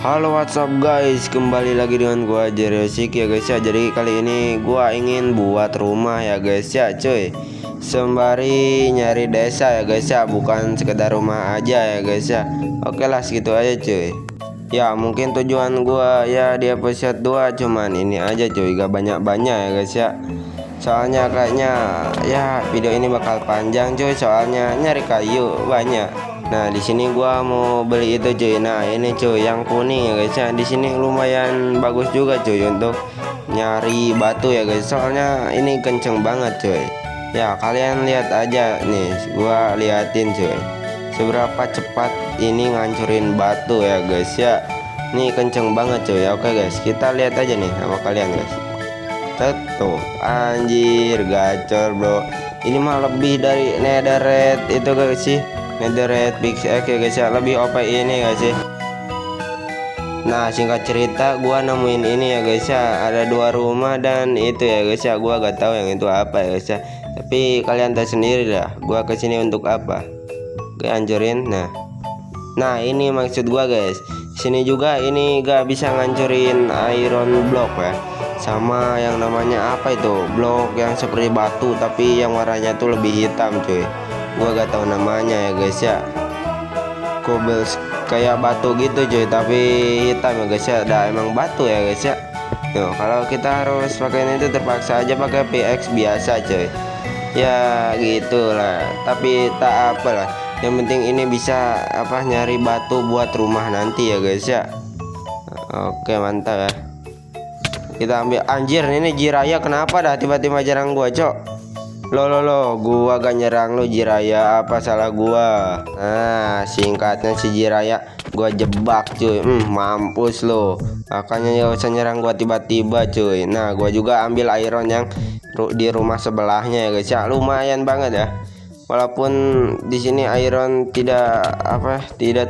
Halo, what's up guys, kembali lagi dengan gua Jeresik ya guys ya. Jadi kali ini gua ingin buat rumah ya guys ya cuy, sembari nyari desa ya guys ya, bukan sekedar rumah aja ya guys ya. Oke lah, segitu aja cuy. Ya mungkin tujuan gua ya di episode 2 cuman ini aja cuy, gak banyak-banyak ya guys ya. Soalnya kayaknya ya video ini bakal panjang cuy, soalnya nyari kayu banyak. Nah, di sini gua mau beli itu cuy. Nah, ini cuy yang kuning ya guys ya. Di sini lumayan bagus juga cuy untuk nyari batu ya guys. Soalnya ini kenceng banget cuy. Ya, kalian lihat aja nih, gua liatin cuy. Seberapa cepat ini ngancurin batu ya guys ya. Nih kenceng banget cuy. Oke guys, kita lihat aja nih sama kalian guys. Tuh, anjir gacor bro. Ini mah lebih dari netherite itu guys sih. Netherite pickaxe ya guys ya, lebih OP ini guys sih. Nah, singkat cerita gua nemuin ini ya guys ya. Ada dua rumah dan itu ya guys ya. Gua gak tahu yang itu apa ya guys ya. Tapi kalian tahu sendiri dah. Gua kesini untuk apa? Oke, hancurin. Nah ini maksud gua guys. Sini juga ini gak bisa ngancurin iron block ya. Sama yang namanya apa itu? Blok yang seperti batu tapi yang warnanya tuh lebih hitam cuy. Gua gak tahu namanya ya guys ya. Cobbles kayak batu gitu cuy, tapi hitam ya guys ya. Dah emang batu ya guys ya. Tuh, kalau kita harus pakai ini tuh terpaksa aja pakai PX biasa cuy. Ya gitulah. Tapi tak apalah. Yang penting ini bisa apa nyari batu buat rumah nanti ya guys ya. Oke, mantap ya. Kita ambil, anjir ini Jiraya kenapa dah tiba-tiba jarang gua cok. Lo gua gak nyerang lu Jiraya, apa salah gua? Nah singkatnya si Jiraya gua jebak cuy. Mampus lo, makanya ya usah nyerang gua tiba-tiba cuy. Nah gua juga ambil iron yang di rumah sebelahnya ya guys ya, lumayan banget ya. Walaupun di sini iron tidak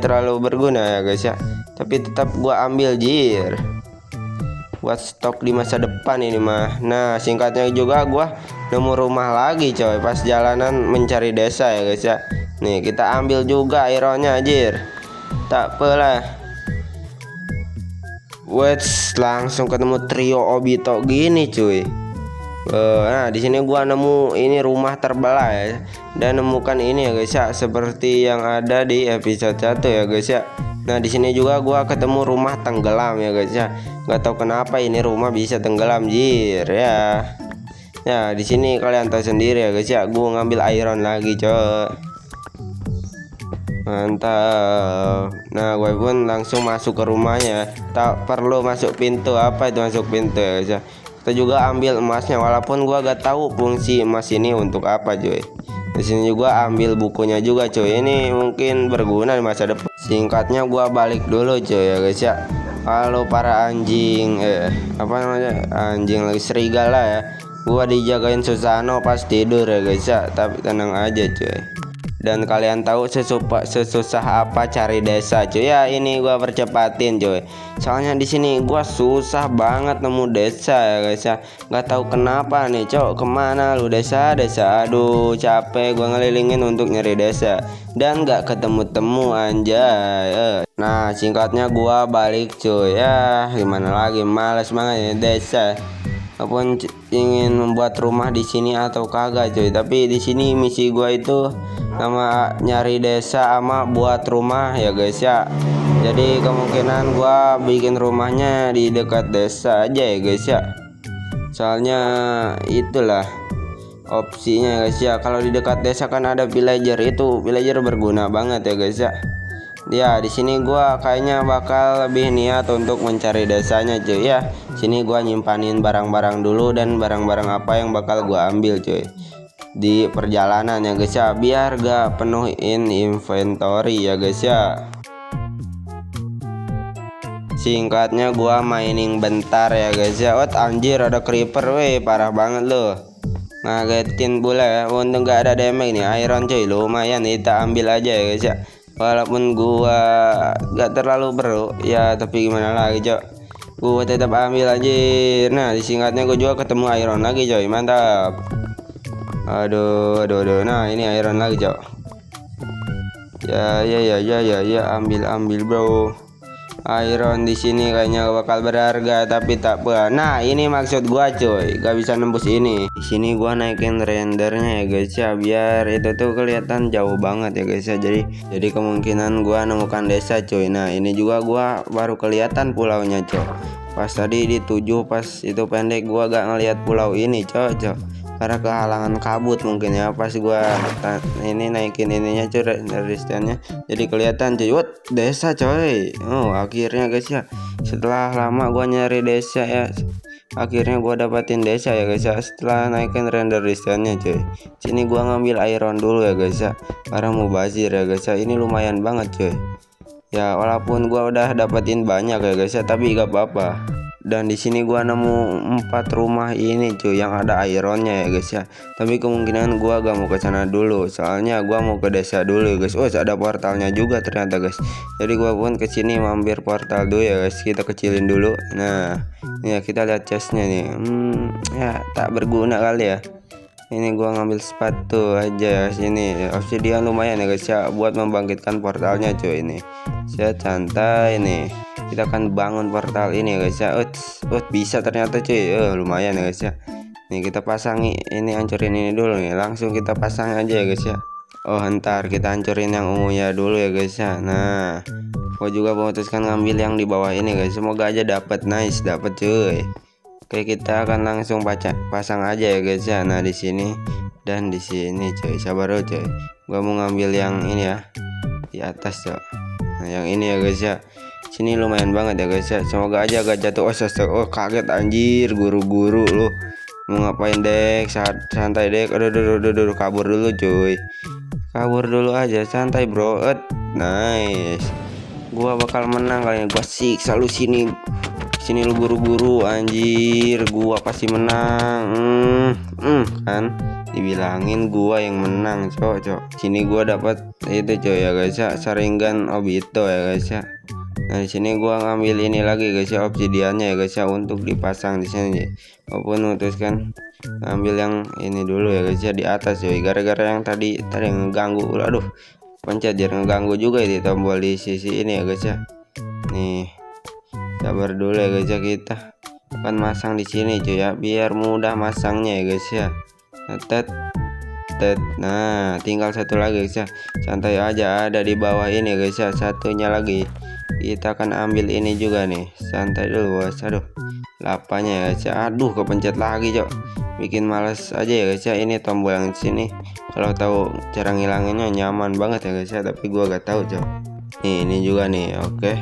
terlalu berguna ya guys ya, tapi tetap gua ambil jir buat stok di masa depan ini mah. Nah singkatnya juga gua nemu rumah lagi coy pas jalanan mencari desa ya guys ya. Nih kita ambil juga ironnya anjir, tak apalah. Wets, langsung ketemu trio Obito gini cuy. Nah di sini gua nemu ini rumah terbelah ya, dan nemukan ini ya guys ya, seperti yang ada di episode 1 ya guys ya. Nah di sini juga gua ketemu rumah tenggelam ya guys ya. Gak tahu kenapa ini rumah bisa tenggelam jir ya. Ya di sini kalian tahu sendiri ya guys ya. Gua ngambil iron lagi coy. Mantap. Nah gue pun langsung masuk ke rumahnya. Tak perlu masuk pintu. Apa itu masuk pintu ya guys ya. Kita juga ambil emasnya, walaupun gua gak tahu fungsi emas ini untuk apa cuy. Di sini juga ambil bukunya juga cuy. Ini mungkin berguna di masa depan. Singkatnya gua balik dulu cuy ya guys ya. Kalau para anjing apa namanya, anjing lagi serigala ya, gua dijagain Susano pas tidur ya guys ya. Tapi tenang aja cuy. Dan kalian tahu sesusah apa cari desa cuy ya, ini gua percepatin cuy. Soalnya di sini gua susah banget nemu desa ya guys ya. Gak tahu kenapa nih cok, kemana lu desa. Aduh capek gua ngelilingin untuk nyari desa dan gak ketemu-temu anjay. Nah singkatnya gua balik cuy ya, gimana lagi, males banget ya desa. Apapun ingin membuat rumah di sini atau kagak cuy, tapi di sini misi gua itu sama nyari desa sama buat rumah ya guys ya. Jadi kemungkinan gua bikin rumahnya di dekat desa aja ya guys ya. Soalnya itulah opsinya ya guys ya. Kalau di dekat desa kan ada villager, itu villager berguna banget ya guys ya. Ya di sini gua kayaknya bakal lebih niat untuk mencari desanya cuy ya. Sini gua nyimpanin barang-barang dulu, dan barang-barang apa yang bakal gua ambil cuy di perjalanan ya guys ya, biar gak penuhin inventory ya guys ya. Singkatnya gua mining bentar ya guys ya. Anjir ada creeper, weh parah banget loh, ngagetin pula ya. Untung gak ada damage nih iron cuy, lumayan kita ambil aja ya guys ya. Walaupun gua gak terlalu bro ya, tapi gimana lagi cok, gua tetap ambil aja. Nah disingkatnya gua juga ketemu iron lagi coy, mantap. Aduh. Nah ini iron lagi cok. Ya ambil bro. Iron di sini kayaknya bakal berharga, tapi tak apa. Nah, ini maksud gua coy, gak bisa nembus ini. Di sini gua naikin rendernya ya guys ya, biar itu tuh kelihatan jauh banget ya guys ya. Jadi kemungkinan gua nemukan desa coy. Nah, ini juga gua baru kelihatan pulaunya coy. Pas tadi di 7 pas itu pendek gua gak ngelihat pulau ini coy. Karena kehalangan kabut mungkin ya, pas gua ini naikin ininya coy, resistannya jadi kelihatan cuy. Desa coy. Oh akhirnya guys ya, setelah lama gua nyari desa ya, akhirnya gua dapatin desa ya guys ya, setelah naikin render resistannya coy. Sini gua ngambil iron dulu ya guys ya, karena mau bazir ya guys ya. Ini lumayan banget coy ya, walaupun gua udah dapetin banyak ya guys ya, tapi gak apa-apa. Dan di sini gua nemu 4 rumah ini cuy yang ada ironnya ya guys ya. Tapi kemungkinan gua gak mau ke sana dulu, soalnya gua mau ke desa dulu ya guys. Ada portalnya juga ternyata guys. Jadi gua pun ke sini mampir portal dulu ya guys. Kita kecilin dulu. Nah, ya kita lihat chestnya nih. Ya tak berguna kali ya. Ini gua ngambil sepatu aja ya sini. Obsidian lumayan ya guys ya, buat membangkitkan portalnya cuy ini. Saya santai nih. Kita akan bangun portal ini ya guys ya. Bisa ternyata cuy. Lumayan ya guys ya. Nih kita pasang ini, hancurin ini dulu nih. Langsung kita pasang aja ya guys ya. Ntar kita hancurin yang ungunya dulu ya guys ya. Nah, gua juga memutuskan ngambil yang di bawah ini guys. Semoga aja dapat. Nice, dapat cuy. Oke, kita akan langsung pasang aja ya guys ya. Nah, di sini dan di sini cuy. Sabar dulu cuy. Gua mau ngambil yang ini ya. Di atas coy. Nah, yang ini ya guys ya. Sini lumayan banget ya guys ya. Semoga aja gak jatuh. Kaget anjir, guru-guru lu. Mau ngapain dek? Santai dek. Aduh, kabur dulu cuy. Kabur dulu aja, santai bro. Nice. Gua bakal menang kali ini. Gua siksa lu sini. Sini lu guru-guru anjir. Gua pasti menang. Kan dibilangin gua yang menang cok. Sini gua dapat itu coy ya guys ya, Sharingan Obito ya guys ya. Nah di sini gua ngambil ini lagi guys ya, obsidiannya ya guys ya, untuk dipasang di sini. Walaupun memutuskan ngambil yang ini dulu ya guys ya, di atas coy, gara-gara yang tadi ngeganggu. Aduh, pencet jadi ngeganggu juga ini tombol di sisi ini ya guys ya. Nih, sabar dulu ya guys ya, kita akan masang di sini cuy ya, biar mudah masangnya ya guys ya. Nah, tinggal satu lagi guys ya. Santai aja, ada di bawah ini guys ya, satunya lagi. Kita akan ambil ini juga nih. Santai dulu bos. Aduh, lapanya ya guys ya. Aduh, kepencet lagi cok. Bikin males aja ya guys ya. Ini tombol yang sini, kalau tahu cara ngilanginnya nyaman banget ya guys ya, tapi gua gak tahu cok. Nih, ini juga nih. Oke.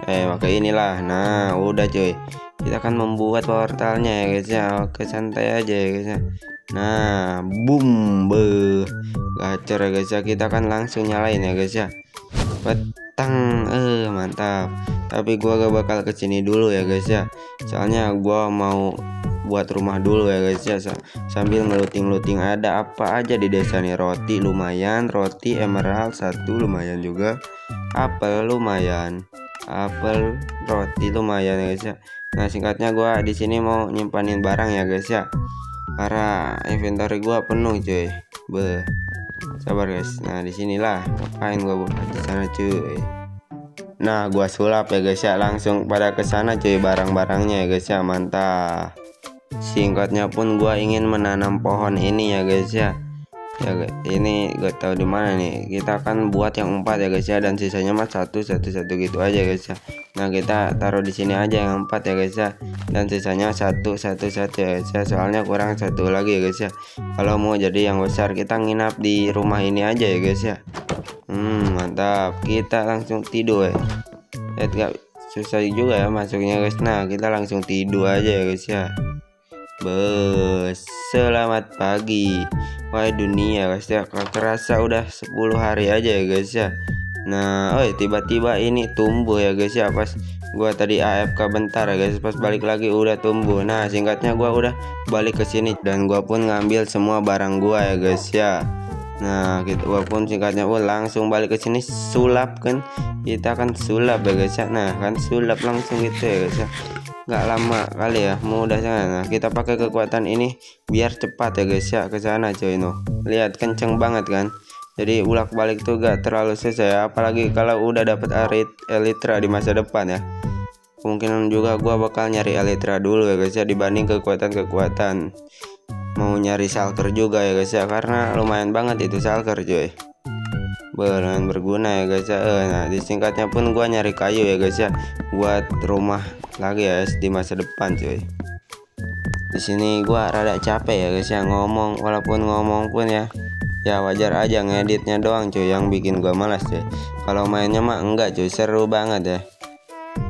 Pakai inilah. Nah, udah cuy. Kita akan membuat portalnya ya guys ya. Oke, santai aja ya guys ya. Nah, boom, gacor ya guys ya. Kita akan langsung nyalain ya guys ya. Petang, mantap. Tapi gua gak bakal kesini dulu ya guys ya. Soalnya gua mau buat rumah dulu ya guys ya, sambil ngeluting ada apa aja di desa nih. Roti lumayan, roti emerald 1 lumayan juga. Apel lumayan. Apel, roti lumayan ya guys ya. Nah, singkatnya gua di sini mau nyimpanin barang ya guys ya, karena inventory gua penuh cuy. Sabar guys. Nah, disinilah ngapain gua buat di sana cuy. Nah, gua sulap ya guys ya, langsung pada ke sana cuy barang-barangnya ya guys ya. Mantap. Singkatnya pun gua ingin menanam pohon ini ya guys ya. Ya guys, ini gak tahu di mana nih. Kita akan buat yang 4 ya guys ya, dan sisanya mah satu gitu aja guys ya. Nah, kita taruh di sini aja yang 4 ya guys ya, dan sisanya satu ya guys ya, soalnya kurang satu lagi ya guys ya. Kalau mau jadi yang besar, kita nginap di rumah ini aja ya guys ya. Mantap. Kita langsung tidur ya. Gak susah juga ya masuknya guys. Nah, kita langsung tidur aja ya guys ya. Selamat pagi wahai dunia guys ya. Kerasa udah 10 hari aja ya guys ya. Nah, tiba-tiba ini tumbuh ya guys ya. Pas gua tadi AFK bentar ya guys, pas balik lagi udah tumbuh. Nah, singkatnya gua udah balik ke sini dan gua pun ngambil semua barang gua ya guys ya. Nah, gua pun singkatnya langsung balik ke sini, sulap kan. Kita akan sulap ya guys ya. Nah, kan sulap langsung gitu ya guys ya. Nggak lama kali ya, mudah sangat. Nah, kita pakai kekuatan ini biar cepat ya guys ya ke sana coy. Lihat kenceng banget kan. Jadi ulak balik tuh gak terlalu susah ya, apalagi kalau udah dapet Elytra di masa depan ya. Kemungkinan juga gua bakal nyari Elytra dulu ya guys ya, dibanding kekuatan mau nyari Shulker juga ya guys ya, karena lumayan banget itu Shulker cuy, berguna ya guys ya. Nah disingkatnya pun gua nyari kayu ya guys ya, buat rumah lagi ya di masa depan cuy. Di sini gua rada capek ya guys ya ngomong, walaupun ngomong pun ya wajar aja, ngeditnya doang cuy yang bikin gua malas cuy. Kalau mainnya mah enggak cuy, seru banget ya.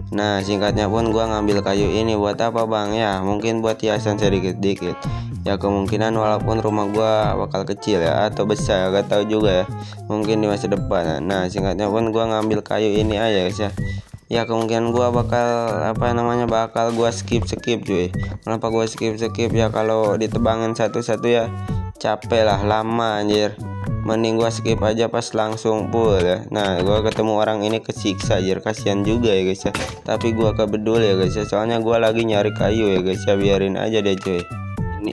Nah singkatnya pun gua ngambil kayu ini buat apa bang ya, mungkin buat hiasan sedikit-dikit ya, kemungkinan walaupun rumah gua bakal kecil ya atau besar gak tahu juga ya, mungkin di masa depan. Nah singkatnya pun gua ngambil kayu ini aja guys ya. Ya kemungkinan gua bakal bakal gua skip cuy. Kenapa gua skip ya, kalau ditebangin satu-satu ya capek lah, lama anjir. Mending gua skip aja pas langsung full ya. Nah gua ketemu orang ini kesiksa anjir, kasihan juga ya guys ya, tapi gua peduli ya guys ya, soalnya gua lagi nyari kayu ya guys ya, biarin aja deh cuy.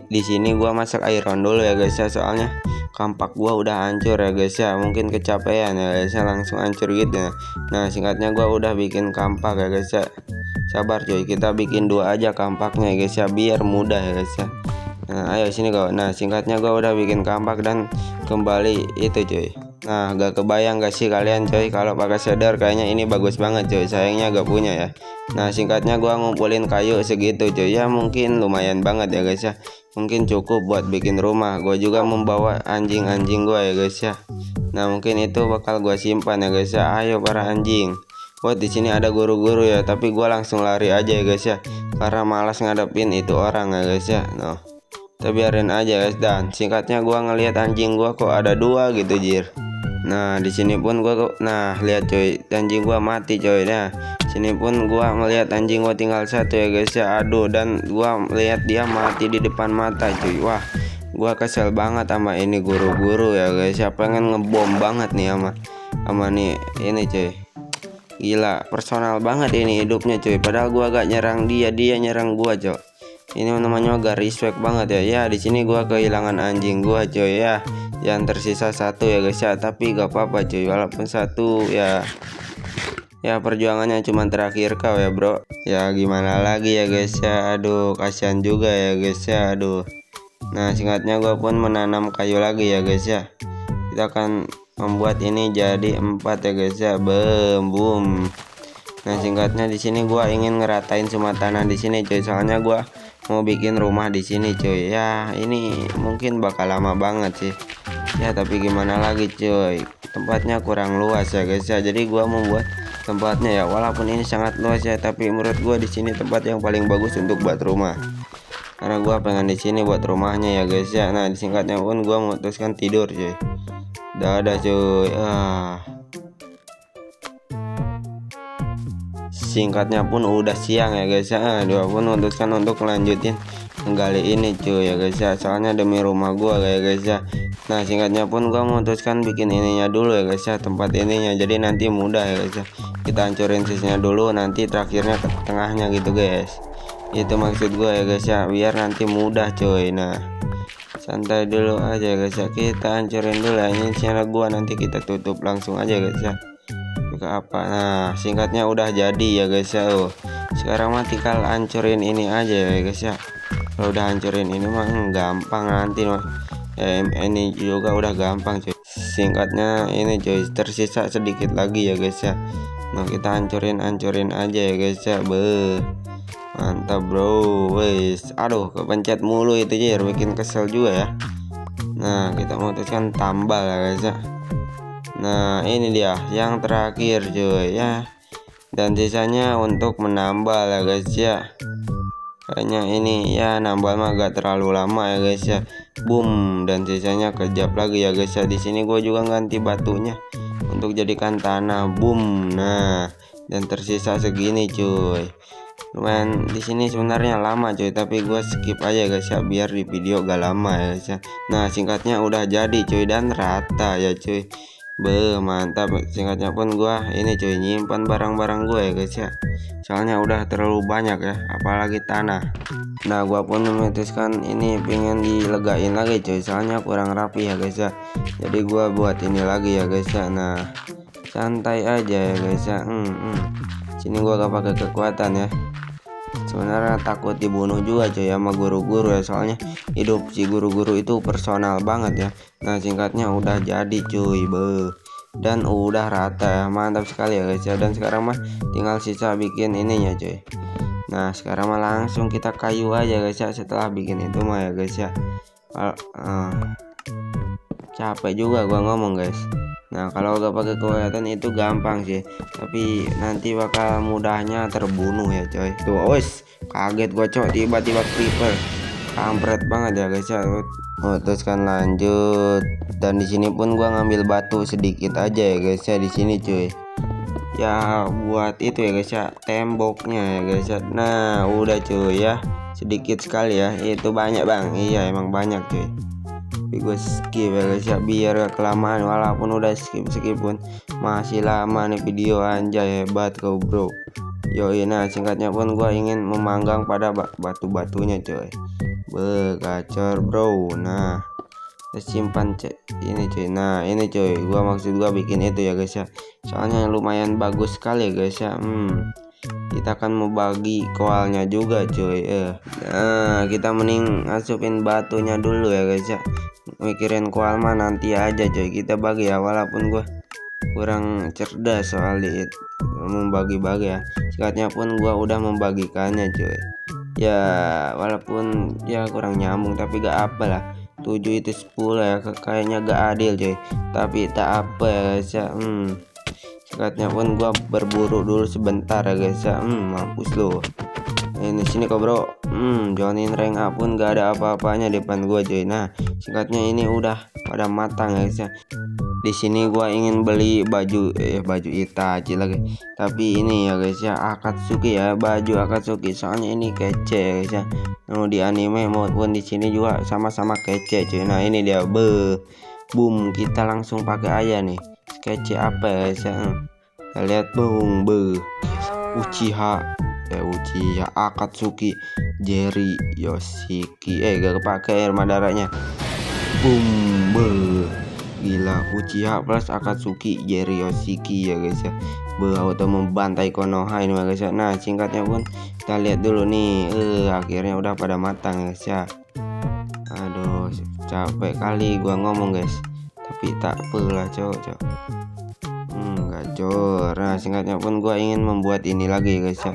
Di sini gua masak iron dulu ya guys ya, soalnya kampak gua udah hancur ya guys ya, mungkin kecapean ya guys ya, langsung hancur gitu ya. Nah singkatnya gua udah bikin kampak ya guys ya. Sabar cuy, kita bikin 2 aja kampaknya ya guys ya, biar mudah ya guys ya. Nah ayo sini kau. Nah singkatnya gua udah bikin kampak dan kembali itu cuy. Nah gak kebayang gak sih kalian cuy, kalau pakai shader kayaknya ini bagus banget cuy, sayangnya gak punya ya. Nah singkatnya gua ngumpulin kayu segitu cuy ya, mungkin lumayan banget ya guys ya, mungkin cukup buat bikin rumah. Gua juga membawa anjing-anjing gua ya guys ya. Nah mungkin itu bakal gua simpan ya guys ya. Ayo para anjing. Buat di sini ada guru-guru ya, tapi gua langsung lari aja ya guys ya, karena malas ngadepin itu orang ya guys ya. Nah kita biarin aja guys. Dan singkatnya gua ngelihat anjing gua kok ada 2 gitu jir. Nah di sini pun gua lihat coy, anjing gua mati coy. Nah sini pun gua ngelihat anjing gua tinggal 1 ya guys ya. Aduh, dan gua lihat dia mati di depan mata cuy. Wah gua kesel banget sama ini guru-guru ya guys ya, pengen ngebom banget nih sama nih ini cuy. Gila, personal banget ini hidupnya cuy, padahal gua gak nyerang dia nyerang gua coy. Ini namanya gak respect banget ya. Ya di sini gua kehilangan anjing gua coy ya, yang tersisa 1 ya guys ya, tapi gak apa-apa cuy, walaupun 1 ya perjuangannya cuma terakhir kau ya bro. Ya gimana lagi ya guys ya, aduh kasihan juga ya guys ya, aduh. Nah singkatnya gua pun menanam kayu lagi ya guys ya. Kita akan membuat ini jadi 4 ya guys ya, boom. Nah singkatnya di sini gua ingin ngeratain semua tanah di sini cuy, soalnya gua mau bikin rumah di sini cuy. Ya ini mungkin bakal lama banget sih ya, tapi gimana lagi cuy, tempatnya kurang luas ya guys ya. Jadi gua mau buat tempatnya ya, walaupun ini sangat luas ya, tapi menurut gua di sini tempat yang paling bagus untuk buat rumah, karena gua pengen di sini buat rumahnya ya guys ya. Nah disingkatnya pun gua memutuskan tidur cuy. Dadah cuy. Singkatnya pun udah siang ya guys ya. Gua pun memutuskan untuk lanjutin menggali ini cuy ya guys ya, soalnya demi rumah gua ya guys ya. Nah singkatnya pun gua memutuskan bikin ininya dulu ya guys ya, tempat ininya, jadi nanti mudah ya guys ya. Kita hancurin sisinya dulu, nanti terakhirnya ke tengahnya gitu guys. Itu maksud gua ya guys ya, biar nanti mudah cuy. Nah santai dulu aja guys ya, kita hancurin dulu ya ini channel gua, nanti kita tutup langsung aja guys ya. Apa nah singkatnya udah jadi ya guys ya. Sekarang mah tinggal hancurin ini aja ya guys ya. Kalau udah hancurin ini mah gampang nanti mah ini juga udah gampang cuy. Singkatnya ini cuy, tersisa sedikit lagi ya guys ya. Nah kita hancurin aja ya guys ya. Mantap bro, wes. Aduh kepencet mulu itu ya, bikin kesel juga ya. Nah kita memutuskan tambal ya guys ya. Nah ini dia yang terakhir cuy ya, dan sisanya untuk menambal ya guys ya. Kayaknya ini ya nambal mah gak terlalu lama ya guys ya, boom. Dan sisanya kejap lagi ya guys ya. Di sini gue juga ganti batunya untuk jadikan tanah, boom. Nah dan tersisa segini cuy. Lumayan di sini sebenarnya lama cuy, tapi gue skip aja guys ya, biar di video gak lama ya guys ya. Nah singkatnya udah jadi cuy, dan rata ya cuy. Mantap. Singkatnya pun gua ini cuy nyimpan barang-barang gue ya guys ya, soalnya udah terlalu banyak ya, apalagi tanah. Nah gua pun memutuskan ini pengen dilegain lagi cuy, soalnya kurang rapi ya guys ya, jadi gua buat ini lagi ya guys ya. Nah santai aja ya guys ya. Sini gua gak pakai kekuatan ya, sebenarnya takut dibunuh juga cuy sama guru-guru ya, soalnya hidup si guru-guru itu personal banget ya. Nah singkatnya udah jadi cuy, dan udah rata ya, mantap sekali ya guys ya. Dan sekarang mah tinggal sisa bikin ininya cuy. Nah sekarang mah langsung kita kayu aja guys ya, setelah bikin itu mah ya guys ya. Capek juga gua ngomong guys. Nah kalau gak pakai kekuatan itu gampang sih, tapi nanti bakal mudahnya terbunuh ya coy. Tuh wes kaget gua cok, tiba-tiba creeper, kampret banget ya guys ya. Terus kan lanjut, dan di sini pun gua ngambil batu sedikit aja ya guys ya di sini cuy, ya buat itu ya guys ya, temboknya ya guys ya. Nah udah cuy ya, sedikit sekali ya, itu banyak bang, iya emang banyak cuy, tapi gue skip ya guys ya biar gak kelamaan. Walaupun udah skip pun masih lama nih video, anjay hebat kau bro. Yoi, nah singkatnya pun gue ingin memanggang pada batu-batunya coy, gacor bro. Nah kita simpan ini cuy. Nah ini cuy, gua maksud gua bikin itu ya guys ya, soalnya lumayan bagus sekali ya guys ya. Kita akan mau bagi koalnya juga cuy. Nah kita mending asupin batunya dulu ya guys ya, mikirin koal mah nanti aja cuy, kita bagi ya. Walaupun gua kurang cerdas soal membagi-bagi ya, singkatnya pun gua udah membagikannya cuy ya, walaupun ya kurang nyambung tapi gak apa lah, 7 itu 10 ya, kayaknya gak adil cuy, tapi tak apa ya guys ya. Singkatnya pun gua berburu dulu sebentar ya guys ya. Mampus lo ini sini kok bro. Joinin rank up pun gak ada apa-apanya depan gua cuy. Nah singkatnya ini udah pada matang ya guys ya. Di sini gua ingin beli baju Itachi lagi, tapi ini ya guys ya Akatsuki ya, baju Akatsuki, soalnya ini kece ya guys ya. Mau di anime maupun di sini juga sama-sama kece cuy. Nah ini dia, boom, kita langsung pakai aja nih. Kece apa ya guys ya. Kita lihat, boom, Uchiha Akatsuki Jerry Yoshiki, gak kepake air madaranya. Boom, gila, Uchiha plus Akatsuki Jerry Yoshiki ya guys ya, auto membantai Konoha ini guys ya. Nah singkatnya pun kita lihat dulu nih, akhirnya udah pada matang guys ya. Aduh capek kali gua ngomong guys, tapi tak apalah cok. Gacor. Nah singkatnya pun gua ingin membuat ini lagi guys ya,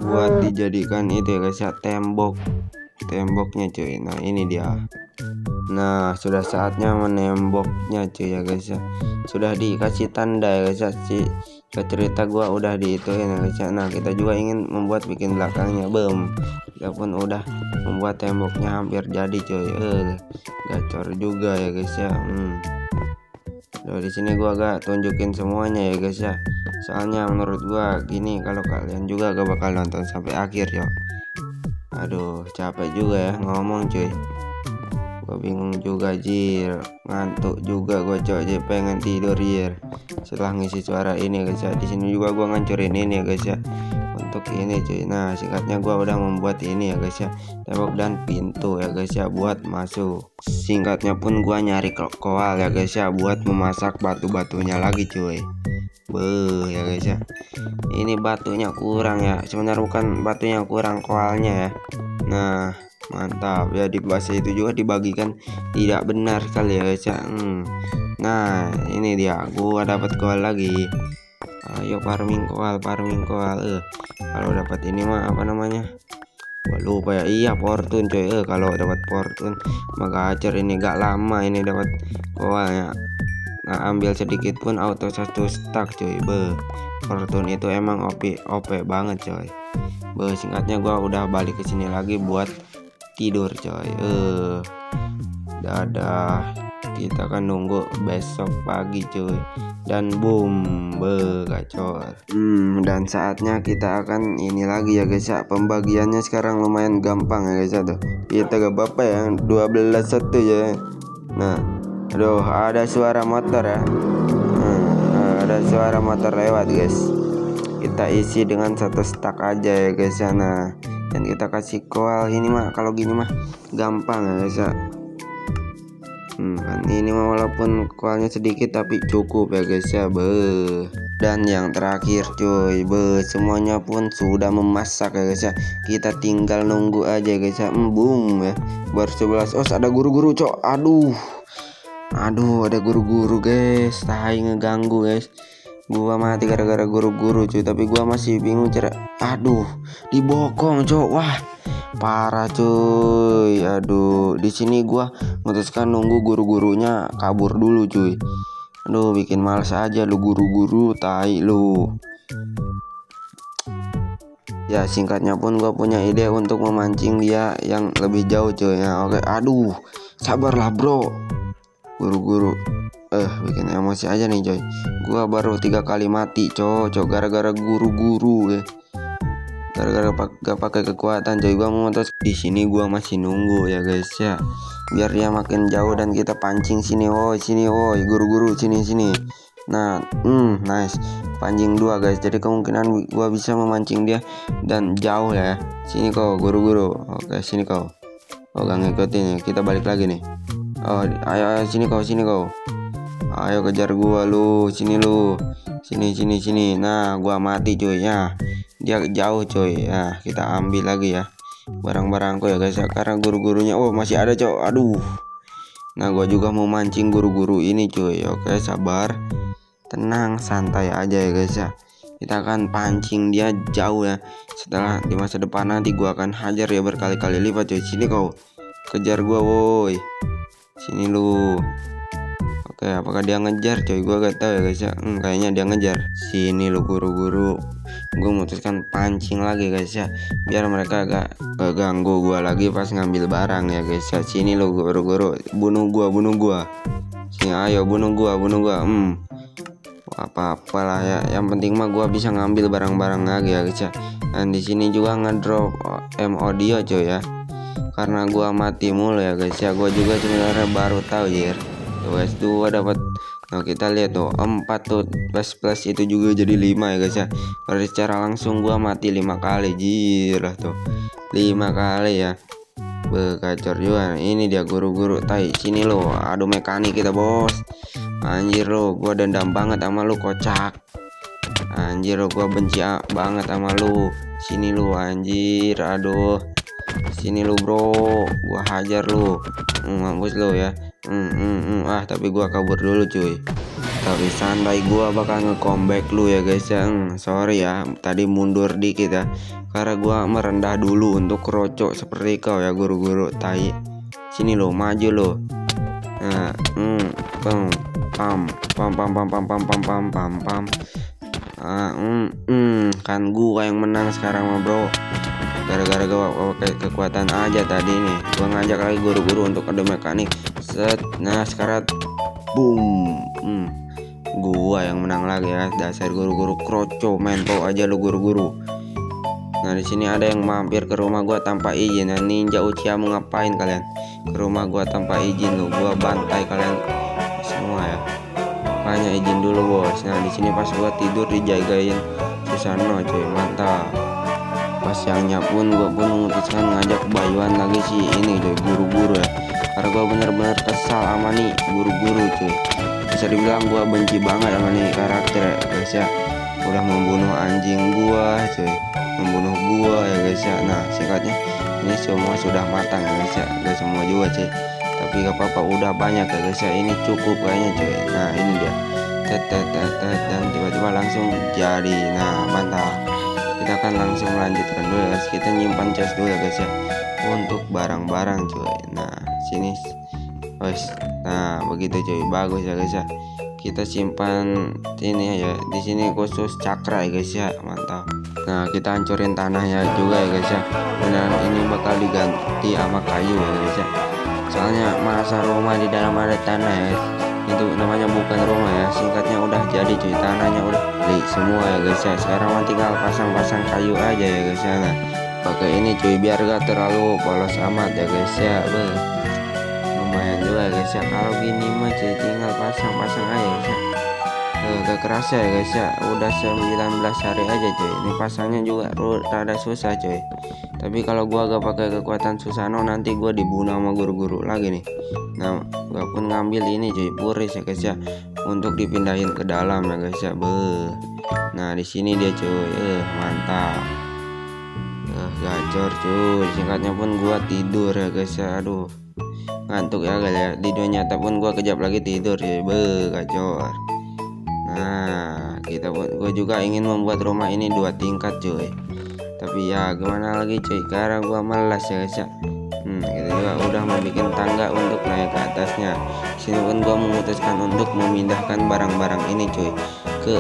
buat dijadikan itu ya guys ya, temboknya cuy. Nah ini dia. Nah sudah saatnya menemboknya cuy ya guys ya, sudah dikasih tanda ya guys ya, cerita gua udah diituin ya guys ya. Nah kita juga ingin bikin belakangnya, kita pun udah membuat temboknya hampir jadi cuy. Gacor juga ya guys ya. Di sini gua agak tunjukin semuanya ya guys ya, soalnya menurut gua gini kalau kalian juga gak bakal nonton sampai akhir yo. Aduh capek juga ya ngomong cuy, gua bingung juga jir, ngantuk juga gua coy, pengen tidur jir setelah ngisi suara ini guys ya. Di sini juga gua ngancurin ini ya guys ya, untuk ini cuy. Nah singkatnya gua udah membuat ini ya guys ya, tembok dan pintu ya guys ya buat masuk. Singkatnya pun gua nyari koal ya guys ya, buat memasak batu-batunya lagi cuy. Ya guys ya, ini batunya kurang ya, sebenarnya bukan batunya kurang, koalnya ya. Nah mantap ya, di bahasa itu juga dibagikan tidak benar sekali ya guys ya. Nah ini dia, gua dapat koal lagi. Ayo farming koal. Kalau dapat ini mah apa namanya, gua lupa ya, iya fortune coy. Kalau dapat fortune mah gacor, ini gak lama ini dapat koalnya. Nah ambil sedikit pun auto 1 stack coy. Fortune itu emang OP banget coy. Singkatnya gua udah balik ke sini lagi buat tidur coy. Dadah, kita akan nunggu besok pagi cuy, dan boom, gacor. Dan saatnya kita akan ini lagi ya guys ya, pembagiannya sekarang lumayan gampang ya guys ya. Tuh kita gak apa-apa ya, 12-1 ya. Nah aduh ada suara motor ya. ada suara motor lewat guys. Kita isi dengan satu stack aja ya guys ya. Nah, dan kita kasih coil ini mah, kalau gini mah gampang ya guys ya. Kan ini mah walaupun coilnya sedikit tapi cukup ya guys ya. Dan yang terakhir cuy, semuanya pun sudah memasak ya guys ya. Kita tinggal nunggu aja guys ya. Boom ya. Baru 11. Oh, ada guru-guru cok. Aduh, ada guru-guru guys. Tai ngeganggu guys. Gua mati gara-gara guru-guru cuy, tapi gua masih bingung cara. Aduh, dibokong cok. Wah, parah cuy. Aduh, di sini gua memutuskan nunggu guru-gurunya kabur dulu cuy. Aduh, bikin males aja lu guru-guru, tai lu. Ya, singkatnya pun gua punya ide untuk memancing dia yang lebih jauh cuy ya. Oke, aduh, sabarlah bro. Guru-guru bikin emosi aja nih coy. Gua baru 3 kali mati cok gara-gara guru-guru ya. Gara-gara gak pakai kekuatan coy. Gua mau terus di sini, gua masih nunggu ya guys ya. Biar dia makin jauh dan kita pancing sini woi guru-guru sini. Nah, nice. Pancing 2 guys. Jadi kemungkinan gua bisa memancing dia dan jauh ya. Sini kau guru-guru. Oke, sini kau. Oh, gak ngikutin ya. Kita balik lagi nih. Oh, ayo sini kau. Ayo kejar gua lu, sini lu. Sini. Nah, gua mati cuy ya. Dia jauh cuy. Ya, kita ambil lagi ya barang-barangku ya guys ya. Karena guru-gurunya masih ada cok. Aduh. Nah, gua juga mau mancing guru-guru ini cuy. Oke, sabar. Tenang, santai aja ya guys ya. Kita akan pancing dia jauh ya. Setelah di masa depan nanti gua akan hajar ya berkali-kali lipat cuy. Sini kau. Kejar gua woi. Sini lu. Oke, apakah dia ngejar coy? Gua gak tahu ya guys ya. Kayaknya dia ngejar. Sini lu guru-guru. Gue memutuskan pancing lagi guys ya. Biar mereka gak ganggu gua lagi pas ngambil barang ya guys ya. Sini lu guru-guru. Bunuh gua. Sini ayo bunuh gua. Apa-apalah ya. Yang penting mah gua bisa ngambil barang-barang lagi ya guys ya. Dan di sini juga ngedrop audio coy ya. Karena gua mati mulu ya guys ya. Gua juga sebenarnya baru tahu ya. Guys, 2 dapat. Nah, kita lihat tuh 4 tuh plus itu juga jadi 5 ya guys ya. Berarti secara langsung gua mati 5 kali. Lah tuh 5 kali ya. Kacor juga. Ini dia guru-guru tai. Sini lo. Aduh, mekanik kita bos. Anjir lo, gua dendam banget sama lu kocak. Anjir lo, gua benci banget sama lu. Sini lu anjir. Aduh. Sini lu bro, gua hajar lu. Mampus lu ya. Tapi gua kabur dulu cuy. Tapi santai, gua bakal nge-comeback lu ya guys ya. Sorry ya, tadi mundur dikit ya. Karena gua merendah dulu untuk kerocok seperti kau ya guru-guru tai. Sini lo, maju lo. Nah, pam. Kan gua yang menang sekarang mah bro. Gara-gara gua pakai kekuatan aja tadi nih. Gua ngajak lagi guru-guru untuk ada mekanik. Set. Nah, sekarang boom. Gua yang menang lagi ya. Dasar guru-guru kroco, mento aja lu guru-guru. Nah, di sini ada yang mampir ke rumah gua tanpa izin. Nah, ninja Uchiha mau ngapain kalian? Ke rumah gua tanpa izin lu. Gua bantai kalian semua ya. Makanya izin dulu bos. Nah, di sini pas gua tidur dijagain Susanoo cuy, mantap. Pas siangnya pun gua memutuskan ngajak bayuan lagi sih ini cuy, guru-guru ya. Karena gua bener-bener kesal sama nih guru-guru cuy. Bisa dibilang gua benci banget sama nih karakter ya guys ya. Udah membunuh anjing gua cuy, membunuh gua ya guys ya. Nah, singkatnya ini semua sudah matang ya guys ya. Gak semua juga cuy, tapi gak apa-apa, udah banyak ya guys ya. Ini cukup kayaknya cuy. Nah, ini dia. Dan tiba-tiba langsung jadi. Nah, mantap. Kita akan langsung melanjutkan dulu guys. Kita nyimpan chest dulu ya guys ya, untuk barang-barang cuy. Nah, sini guys. Nah, begitu cuy, bagus ya guys ya. Kita simpan ini ya. Di sini khusus cakra ya guys ya, mantap. Nah, kita hancurin tanahnya juga ya guys ya. Dan ini bakal diganti sama kayu ya guys ya. Soalnya masa rumah di dalam ada tanah ya. Itu namanya bukan rumah ya. Singkatnya udah jadi cuy, tanahnya udah beli semua ya guys ya. Sekarang mah tinggal pasang-pasang kayu aja ya guys ya. Nah, pakai ini cuy biar gak terlalu polos amat ya guys ya. Lumayan juga ya guys ya. Kalau gini mah cuy tinggal pasang-pasang aja guys ya. Gak kerasa ya guys ya, udah 19 hari aja cuy. Ini pasangnya juga rada susah cuy. Tapi kalau gua gak pakai kekuatan Susano nanti gua dibunuh sama guru-guru lagi nih. Nah, gua pun ngambil ini cuy, puris ya guys ya, untuk dipindahin ke dalam ya guys ya. Nah di sini dia cuy, mantap. Gacor cuy. Singkatnya pun gua tidur ya guys ya. Aduh, ngantuk ya guys ya. Di dunia nyata pun gua kejap lagi tidur cuy. Gacor. Nah, gue juga ingin membuat rumah ini 2 tingkat cuy. Tapi ya gimana lagi cuy, karena gua malas ya guys ya. Kita juga udah mau bikin tangga untuk naik ke atasnya. Sini pun gua memutuskan untuk memindahkan barang-barang ini cuy ke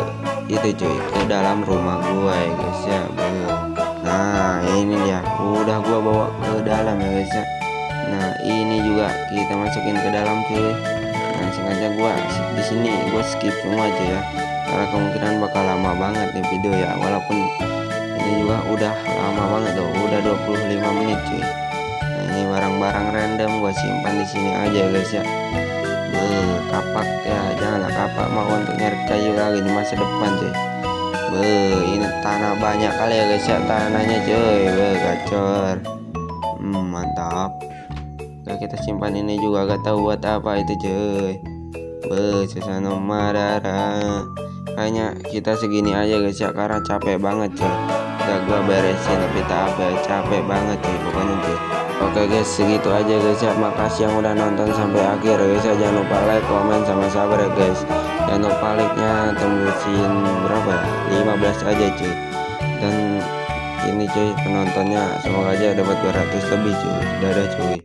ke dalam rumah gua ya guys ya. Nah ini dia, udah gua bawa ke dalam ya guys ya. Nah ini juga kita masukin ke dalam cuy. Nah singkatnya gua di sini gua skip semua aja ya, karena kemungkinan bakal lama banget nih video ya, walaupun ini juga udah lama banget tuh, udah 25 menit cuy. Nah ini barang-barang random gua simpan di sini aja guys ya. Kapak ya, janganlah kapak mau untuk nyari kayu lagi di masa depan cuy. Ini tanah banyak kali ya guys ya, tanahnya cuy. Gacor. Mantap. Oke, kita simpan ini juga, gak tahu buat apa itu cuy. Susano Madara. Kayaknya kita segini aja guys ya, karena capek banget cuy. Gak gua beresin tapi tak apa ya, capek banget cuy pokoknya cuy. Oke guys, segitu aja guys ya. Makasih yang udah nonton sampai akhir guys ya. Jangan lupa like, komen, sama subscribe guys. Jangan lupa like-nya tembusin berapa ya, 15 aja cuy. Dan ini cuy penontonnya semoga aja dapat 200 lebih cuy. Dadah cuy.